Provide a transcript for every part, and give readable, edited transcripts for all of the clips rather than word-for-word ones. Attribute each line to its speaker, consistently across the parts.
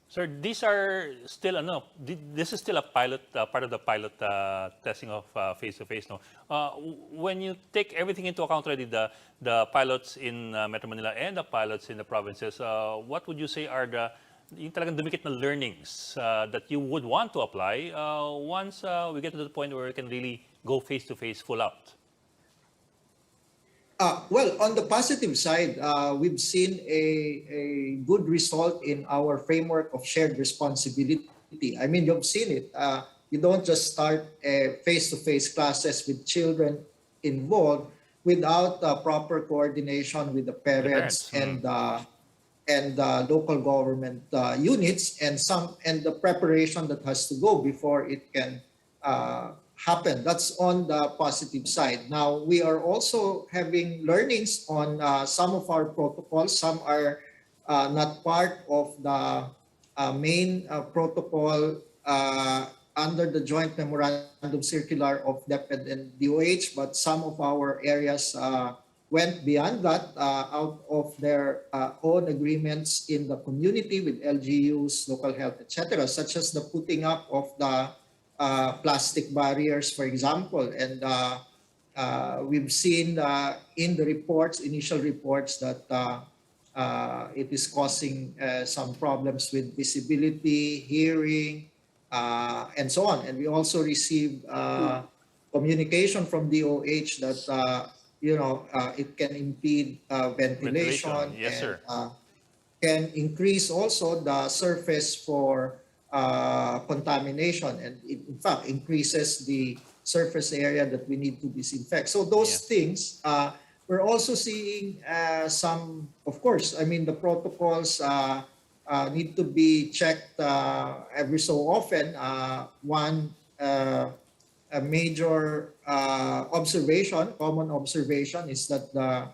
Speaker 1: Sir, these are still this is still a pilot, part of the pilot testing of face-to-face. No, when you take everything into account already, the pilots in Metro Manila and the pilots in the provinces, what would you say are yung talagang dumikit na learnings that you would want to apply once we get to the point where we can really go face-to-face full out?
Speaker 2: Well, on the positive side, we've seen a good result in our framework of shared responsibility. I mean, you've seen it. You don't just start face-to-face classes with children involved without proper coordination with the parents and local government units, and the preparation that has to go before it can happen. That's on the positive side. Now, we are also having learnings on some of our protocols. Some are not part of the main protocol under the joint memorandum circular of DepEd and DOH, but some of our areas went beyond that out of their own agreements in the community with LGUs, local health, etc., such as the putting up of the plastic barriers, for example. And we've seen in the reports, initial reports, that it is causing some problems with visibility, hearing, and so on. And we also received communication from DOH that it can impede ventilation.
Speaker 1: Yes,
Speaker 2: and,
Speaker 1: sir.
Speaker 2: can increase also the surface for contamination, and in fact increases the surface area that we need to disinfect. So those things, we're also seeing some, of course, I mean, the protocols need to be checked every so often. A major common observation is that the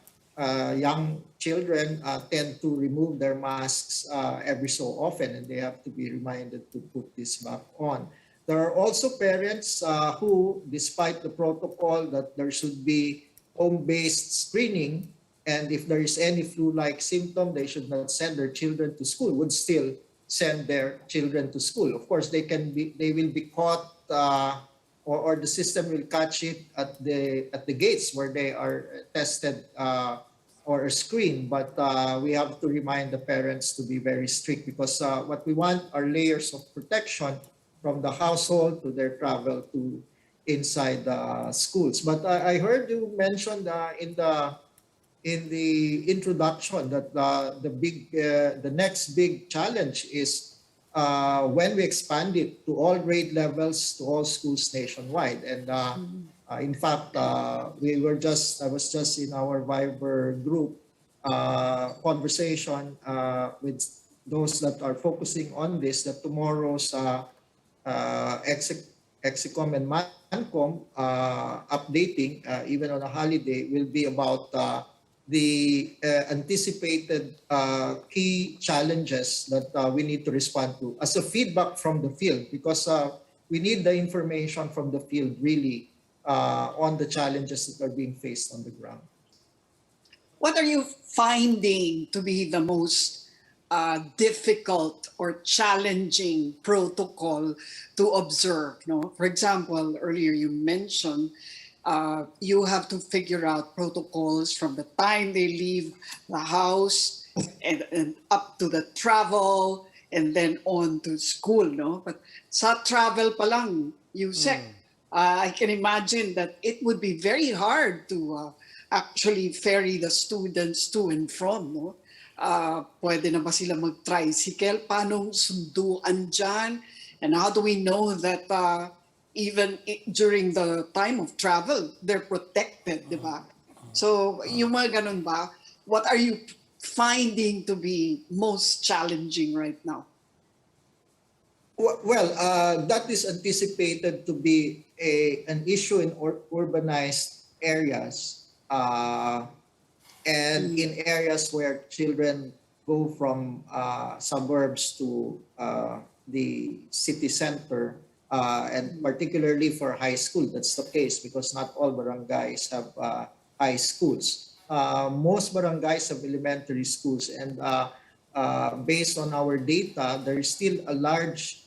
Speaker 2: young children tend to remove their masks every so often, and they have to be reminded to put this back on. There are also parents who, despite the protocol that there should be home-based screening, and if there is any flu-like symptom, they should not send their children to school, would still send their children to school. Of course, they will be caught, or the system will catch it at the gates where they are tested or screened. But we have to remind the parents to be very strict, because what we want are layers of protection from the household to their travel to inside the schools. But I heard you mention in the introduction that the next big challenge is when we expand it to all grade levels, to all schools nationwide. And in fact, I was just in our Viber group conversation with those that are focusing on this, that tomorrow's Exicom and Mancom updating, even on a holiday, will be about the anticipated key challenges that we need to respond to as a feedback from the field, because we need the information from the field really on the challenges that are being faced on the ground.
Speaker 3: What are you finding to be the most difficult or challenging protocol to observe? No? For example, earlier you mentioned you have to figure out protocols from the time they leave the house and up to the travel and then on to school. No? But sa travel pa lang, Usec, I can imagine that it would be very hard to actually ferry the students to and from. No? Pwede na ba sila mag-tricycle? Paano sunduan dyan? And how do we know that even during the time of travel, they're protected, di ba? So, yung mga ganun ba, what are you finding to be most challenging right now?
Speaker 2: Well, that is anticipated to be an issue in urbanized areas. And in areas where children go from suburbs to the city center, and particularly for high school, that's the case, because not all barangays have high schools. Most barangays have elementary schools, and based on our data, there is still a large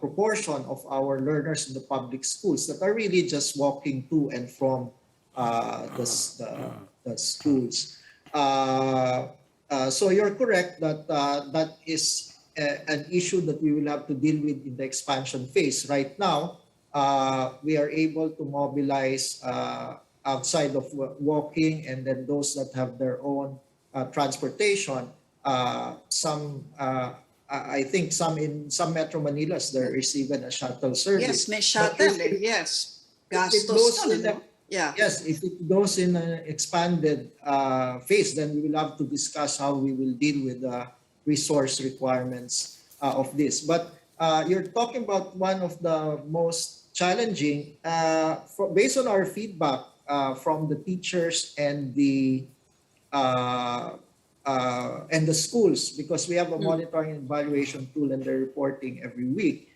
Speaker 2: proportion of our learners in the public schools that are really just walking to and from the schools. So you're correct that that is an issue that we will have to deal with in the expansion phase. Right now, we are able to mobilize outside of walking, and then those that have their own transportation. I think in some Metro Manilas, there is even a shuttle service.
Speaker 3: Yes, may shuttle, yes. Gastos yun, no? Yeah.
Speaker 2: Yes, if it goes in an expanded phase, then we will have to discuss how we will deal with the resource requirements of this. But you're talking about one of the most challenging, based on our feedback from the teachers and the schools, because we have a monitoring and evaluation tool and they're reporting every week.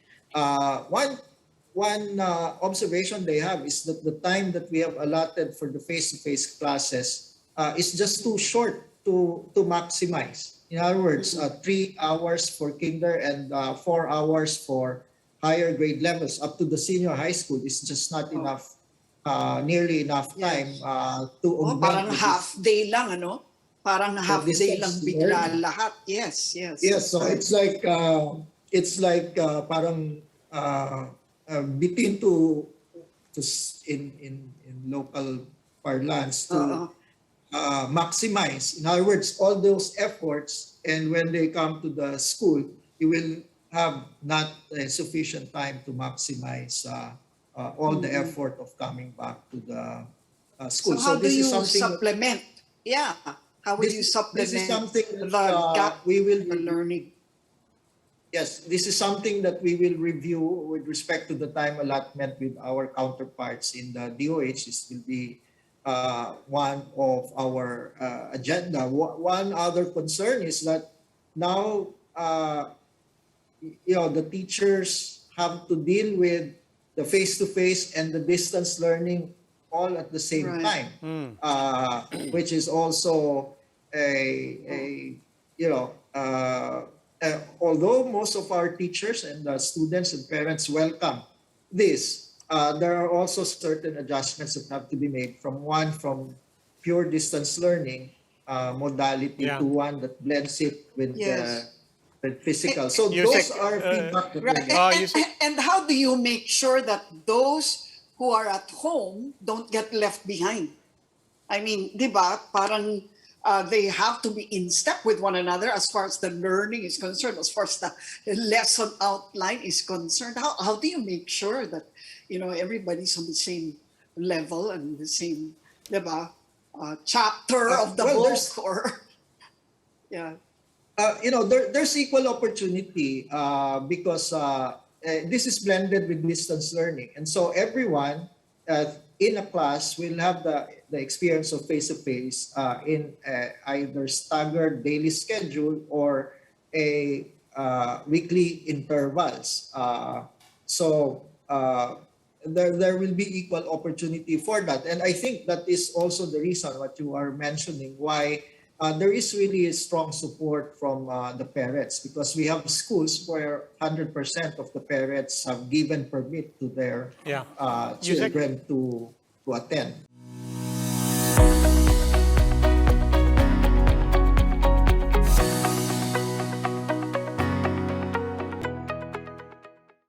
Speaker 2: One observation they have is that the time that we have allotted for the face-to-face classes is just too short to maximize. In other words, 3 hours for kinder and 4 hours for higher grade levels up to the senior high school is just not enough, nearly enough time to augment.
Speaker 3: Parang half day lang, ano? Parang half day lang bigla lahat. Yes.
Speaker 2: Yes, so it's like parang between to in local parlance to maximize. In other words, all those efforts, and when they come to the school, you will have not sufficient time to maximize all the effort of coming back to the school.
Speaker 3: So how do you supplement? How will you supplement
Speaker 2: this is something that,
Speaker 3: the gap
Speaker 2: we will
Speaker 3: in learning?
Speaker 2: Yes, this is something that we will review with respect to the time allotment with our counterparts in the DOH. This will be one of our agenda. One other concern is that now, the teachers have to deal with the face-to-face and the distance learning all at the same time, which is also although most of our teachers and students and parents welcome this, there are also certain adjustments that have to be made from pure distance learning modality to one that blends it with the physical. So those are feedback that
Speaker 3: and how do you make sure that those who are at home don't get left behind? I mean, di ba, parang they have to be in step with one another as far as the learning is concerned, as far as the lesson outline is concerned. How do you make sure that, everybody's on the same level and the same, di ba, chapter of the book?
Speaker 2: There's equal opportunity because this is blended with distance learning. And so everyone in a class will have the experience of face-to-face in either staggered daily schedule or a weekly intervals. There will be equal opportunity for that. And I think that is also the reason what you are mentioning, why there is really a strong support from the parents, because we have schools where 100% of the parents have given permit to their children to attend.